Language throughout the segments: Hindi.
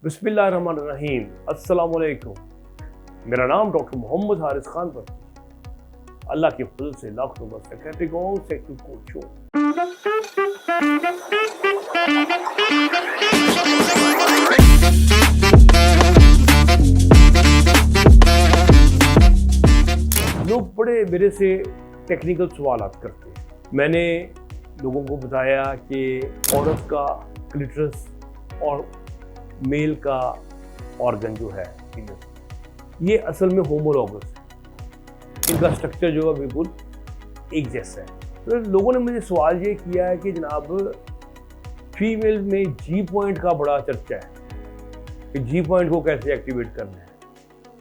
बिस्मिल्लाहिर्रहमानिर्रहीम, अस्सलामुअलैकुम। मेरा नाम डॉक्टर मोहम्मद हारिस खान पर अल्लाह की फजल से लाख तो सेक्रेटरी को कोच हूँ। लोग बड़े मेरे से टेक्निकल सवाल करते हैं। मैंने लोगों को बताया कि औरत का क्लिटरस और मेल का ऑर्गन जो है ये असल में होमोलॉगस है। इनका स्ट्रक्चर जो है बिल्कुल एक जैसा है। तो लोगों ने मुझे सवाल ये किया है कि जनाब फीमेल में जी पॉइंट का बड़ा चर्चा है कि जी पॉइंट को कैसे एक्टिवेट करना है,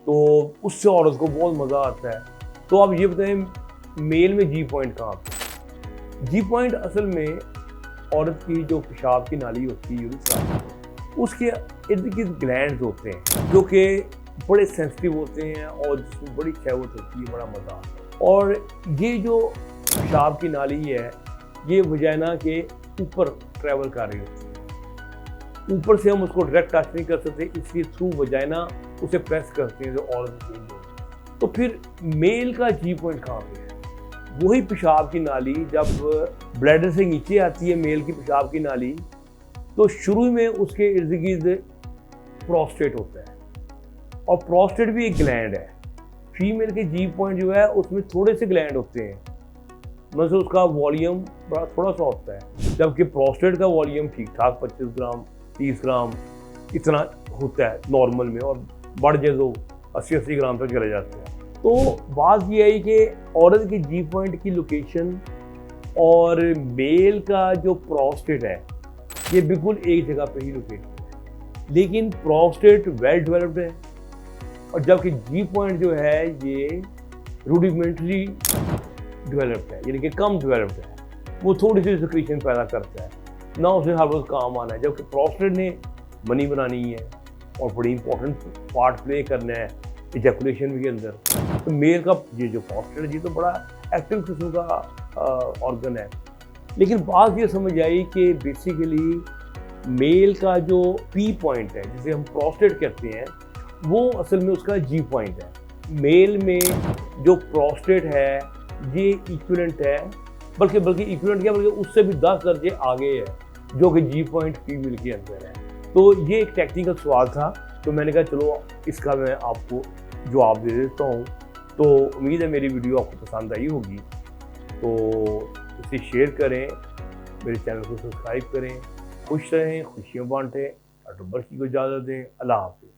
तो उससे औरत को बहुत मज़ा आता है। तो आप ये बताएं मेल में जी पॉइंट कहाँ पे? जी पॉइंट असल में औरत की जो पेशाब की नाली होती है यूरिथ्रा, उसके इर्द गिर्द ग्लैंड्स होते हैं जो कि बड़े सेंसिटिव होते हैं और जिसमें बड़ी शहवत होती है, बड़ा मज़ा आता है। और ये जो पेशाब की नाली है ये वजाइना के ऊपर ट्रैवल कर रही होती है। ऊपर से हम उसको डायरेक्ट टच नहीं कर सकते, इसलिए थ्रू वजाइना उसे प्रेस करते हैं जो औरत। तो फिर मेल का जी पॉइंट कहाँ पे है? वही पेशाब की नाली जब ब्लैडर से नीचे आती है, मेल की पेशाब की नाली, तो शुरू में उसके इर्द गिर्द प्रोस्टेट होता है और प्रोस्टेट भी एक ग्लैंड है। फीमेल के जी पॉइंट जो है उसमें थोड़े से ग्लैंड होते हैं, मतलब उसका वॉल्यूम बड़ा थोड़ा सा होता है, जबकि प्रोस्टेट का वॉल्यूम ठीक ठाक 25 ग्राम 30 ग्राम इतना होता है नॉर्मल में, और बढ़ जाए तो 80-80 ग्राम तक चले जाते हैं। तो बात यह है कि औरत के जी पॉइंट की लोकेशन और मेल का जो प्रोस्टेट है ये बिल्कुल एक जगह पे ही लोकेटेड है, लेकिन प्रोस्टेट वेल डेवलप्ड है और जबकि जी पॉइंट जो है ये रूडिमेंटरी डेवलप्ड है, यानी कि कम डेवलप्ड है। वो थोड़ी सी सिक्रीशन पैदा करता है ना, उसे हर रोज काम आना है, जबकि प्रोस्टेट ने मनी बनानी है और बड़ी इंपॉर्टेंट पार्ट प्ले करना है इजैकुलेशन के अंदर। तो मेल का ये जो प्रोस्टेट है ये तो बड़ा एक्टिव किस्म का ऑर्गन है। लेकिन बात ये समझ आई कि बेसिकली मेल का जो पी पॉइंट है जिसे हम प्रोस्टेट कहते हैं वो असल में उसका जी पॉइंट है। मेल में जो प्रोस्टेट है ये इक्विवेलेंट है, बल्कि इक्विवेलेंट क्या, बल्कि उससे भी 10 दर्जे आगे है जो कि जी पॉइंट फीमेल के अंदर है। तो ये एक टेक्निकल सवाल था, तो मैंने कहा चलो इसका मैं आपको जवाब दे देता हूँ। तो उम्मीद है मेरी वीडियो आपको पसंद आई होगी, तो इसे शेयर करें, मेरे चैनल को सब्सक्राइब करें, खुश रहें, खुशियाँ बांटें, और बरकी को इजाज़त दें। अल्लाह हाफ़िज़।